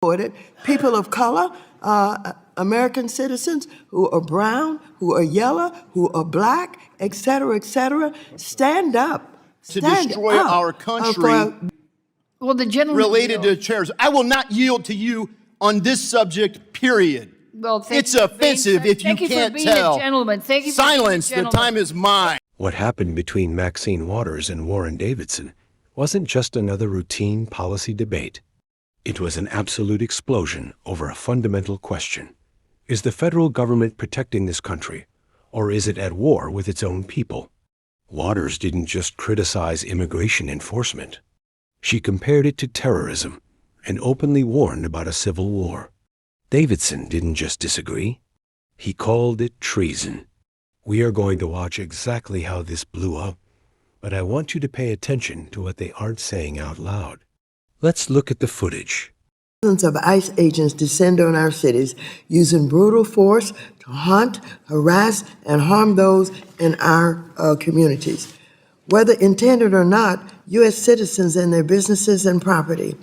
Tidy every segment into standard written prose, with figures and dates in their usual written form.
It. People of color, American citizens who are brown, who are yellow, who are black, et cetera, stand up. To destroy our country well, the gentleman related to terrorism. I will not yield to you on this subject, period. Well, it's offensive if you can't tell. Thank you. Silence, the time is mine. What happened between Maxine Waters and Warren Davidson wasn't just another routine policy debate. It was an absolute explosion over a fundamental question. Is the federal government protecting this country, or is it at war with its own people? Waters didn't just criticize immigration enforcement. She compared it to terrorism and openly warned about a civil war. Davidson didn't just disagree. He called it treason. We are going to watch exactly how this blew up, but I want you to pay attention to what they aren't saying out loud. Let's look at the footage. Thousands of ICE agents descend on our cities using brutal force to hunt, harass, and harm those in our communities. Whether intended or not, U.S. citizens and their businesses and property.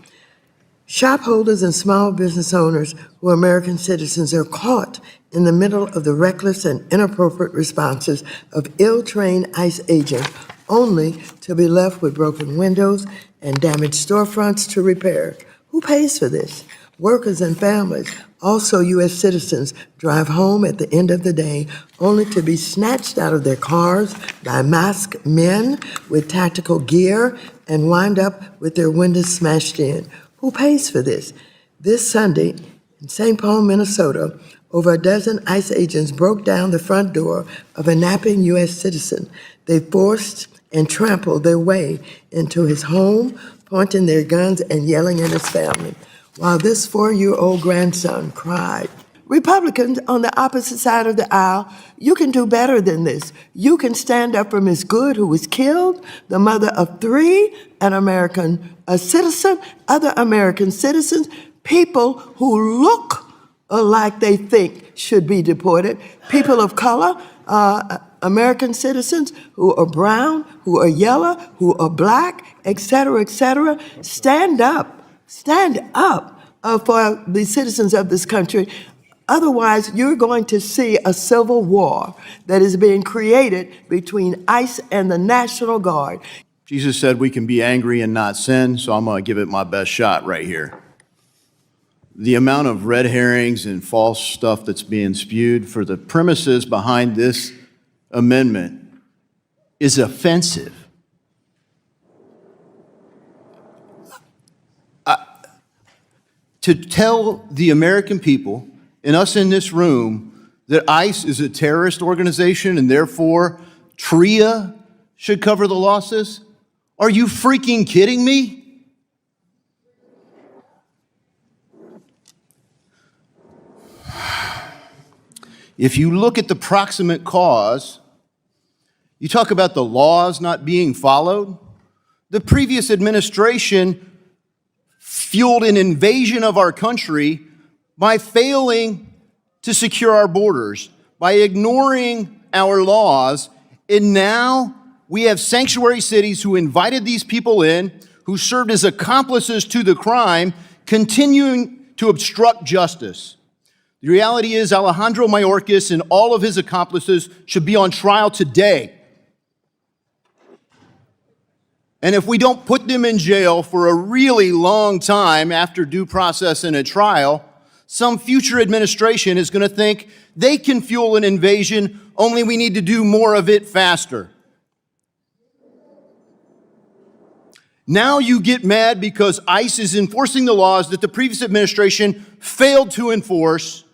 Shop holders and small business owners who are American citizens are caught in the middle of the reckless and inappropriate responses of ill-trained ICE agents, only to be left with broken windows and damaged storefronts to repair. Who pays for this? Workers and families, also U.S. citizens, drive home at the end of the day only to be snatched out of their cars by masked men with tactical gear and wind up with their windows smashed in. Who pays for this? This Sunday in St. Paul, Minnesota, over a dozen ICE agents broke down the front door of a napping U.S. citizen. They forced and trampled their way into his home, pointing their guns and yelling at his family, while this 4-year-old grandson cried. Republicans on the opposite side of the aisle, you can do better than this. You can stand up for Ms. Good, who was killed, the mother of 3, an American citizen, other American citizens, people who look like they think should be deported, people of color, American citizens who are brown, who are yellow, who are black, et cetera, stand up for the citizens of this country. Otherwise, you're going to see a civil war that is being created between ICE and the National Guard. Jesus said we can be angry and not sin, so I'm going to give it my best shot right here. The amount of red herrings and false stuff that's being spewed for the premises behind this amendment is offensive. To tell the American people and us in this room that ICE is a terrorist organization and therefore TRIA should cover the losses? Are you freaking kidding me? If you look at the proximate cause, you talk about the laws not being followed. The previous administration fueled an invasion of our country by failing to secure our borders, by ignoring our laws, and now we have sanctuary cities who invited these people in, who served as accomplices to the crime, continuing to obstruct justice. The reality is Alejandro Mayorkas and all of his accomplices should be on trial today. And if we don't put them in jail for a really long time after due process and a trial, some future administration is going to think they can fuel an invasion, only we need to do more of it faster. Now you get mad because ICE is enforcing the laws that the previous administration failed to enforce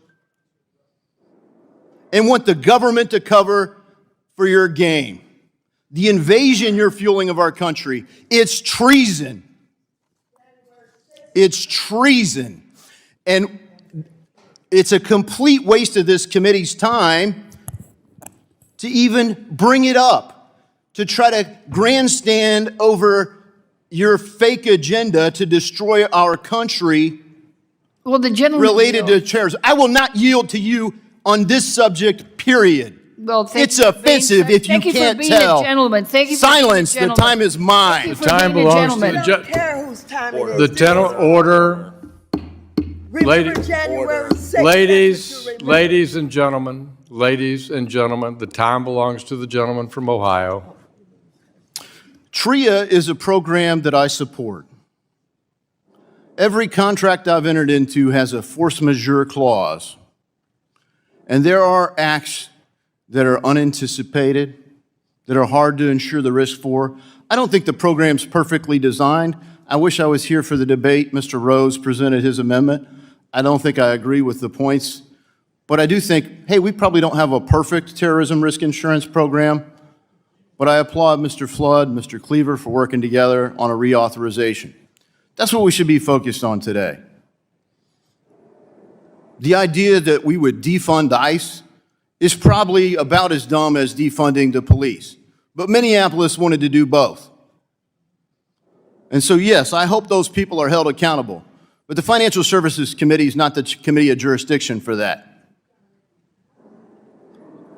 and want the government to cover for your game. The invasion you're fueling of our country, it's treason. It's treason. And it's a complete waste of this committee's time to even bring it up, to try to grandstand over your fake agenda to destroy our country. Well, the gentleman related to terrorism. I will not yield to you on this subject, period. Well, it's offensive if you can't tell. Thank you. Silence, the time is mine. The time belongs to the judge. I don't care whose time it is. The tenor order. Remember January 6th. Ladies and gentlemen, the time belongs to the gentleman from Ohio. TRIA is a program that I support. Every contract I've entered into has a force majeure clause. And there are acts that are unanticipated, that are hard to insure the risk for. I don't think the program's perfectly designed. I wish I was here for the debate. Mr. Rose presented his amendment. I don't think I agree with the points. But I do think, hey, we probably don't have a perfect terrorism risk insurance program. But I applaud Mr. Flood, Mr. Cleaver for working together on a reauthorization. That's what we should be focused on today. The idea that we would defund ICE is probably about as dumb as defunding the police. But Minneapolis wanted to do both. And so, yes, I hope those people are held accountable. But the Financial Services Committee is not the committee of jurisdiction for that.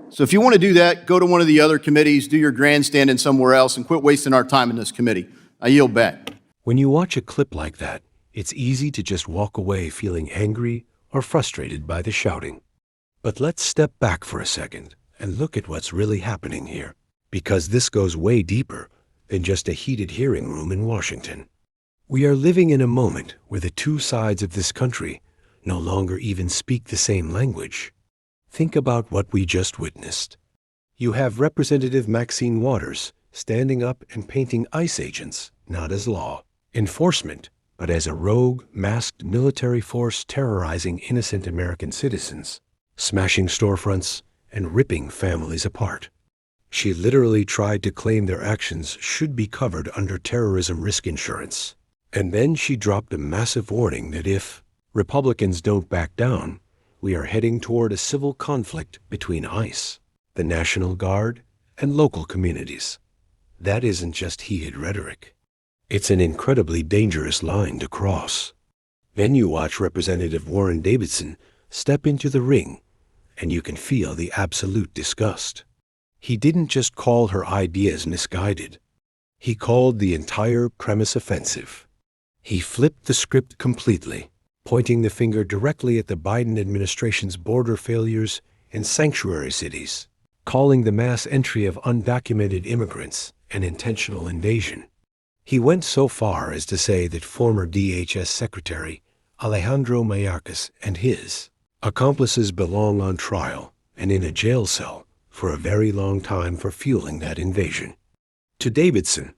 So if you want to do that, go to one of the other committees, do your grandstanding somewhere else, and quit wasting our time in this committee. I yield back. When you watch a clip like that, it's easy to just walk away feeling angry or frustrated by the shouting. But let's step back for a second and look at what's really happening here, because this goes way deeper than just a heated hearing room in Washington. We are living in a moment where the two sides of this country no longer even speak the same language. Think about what we just witnessed. You have Representative Maxine Waters standing up and painting ICE agents not as law enforcement, but as a rogue, masked military force terrorizing innocent American citizens, smashing storefronts and ripping families apart. She literally tried to claim their actions should be covered under terrorism risk insurance. And then she dropped a massive warning that if Republicans don't back down, we are heading toward a civil conflict between ICE, the National Guard, and local communities. That isn't just heated rhetoric. It's an incredibly dangerous line to cross. Then you watch Representative Warren Davidson step into the ring, and you can feel the absolute disgust. He didn't just call her ideas misguided. He called the entire premise offensive. He flipped the script completely, pointing the finger directly at the Biden administration's border failures in sanctuary cities, calling the mass entry of undocumented immigrants an intentional invasion. He went so far as to say that former DHS Secretary Alejandro Mayorkas and his accomplices belong on trial and in a jail cell for a very long time for fueling that invasion. To Davidson,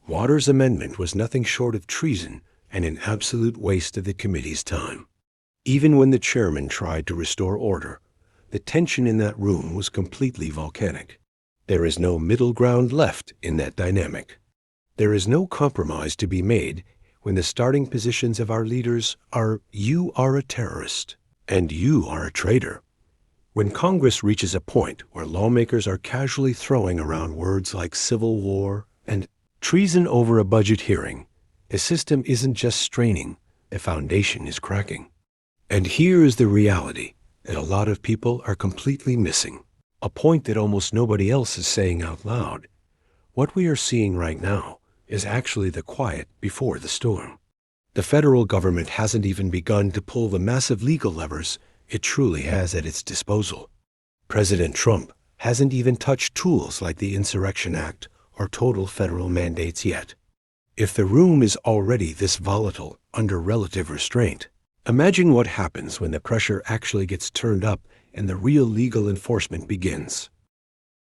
Waters' amendment was nothing short of treason and an absolute waste of the committee's time. Even when the chairman tried to restore order, the tension in that room was completely volcanic. There is no middle ground left in that dynamic. There is no compromise to be made when the starting positions of our leaders are "you are a terrorist" and "you are a traitor." When Congress reaches a point where lawmakers are casually throwing around words like civil war and treason over a budget hearing, the system isn't just straining, the foundation is cracking. And here is the reality that a lot of people are completely missing, a point that almost nobody else is saying out loud. What we are seeing right now is actually the quiet before the storm. The federal government hasn't even begun to pull the massive legal levers it truly has at its disposal. President Trump hasn't even touched tools like the Insurrection Act or total federal mandates yet. If the room is already this volatile under relative restraint, imagine what happens when the pressure actually gets turned up and the real legal enforcement begins.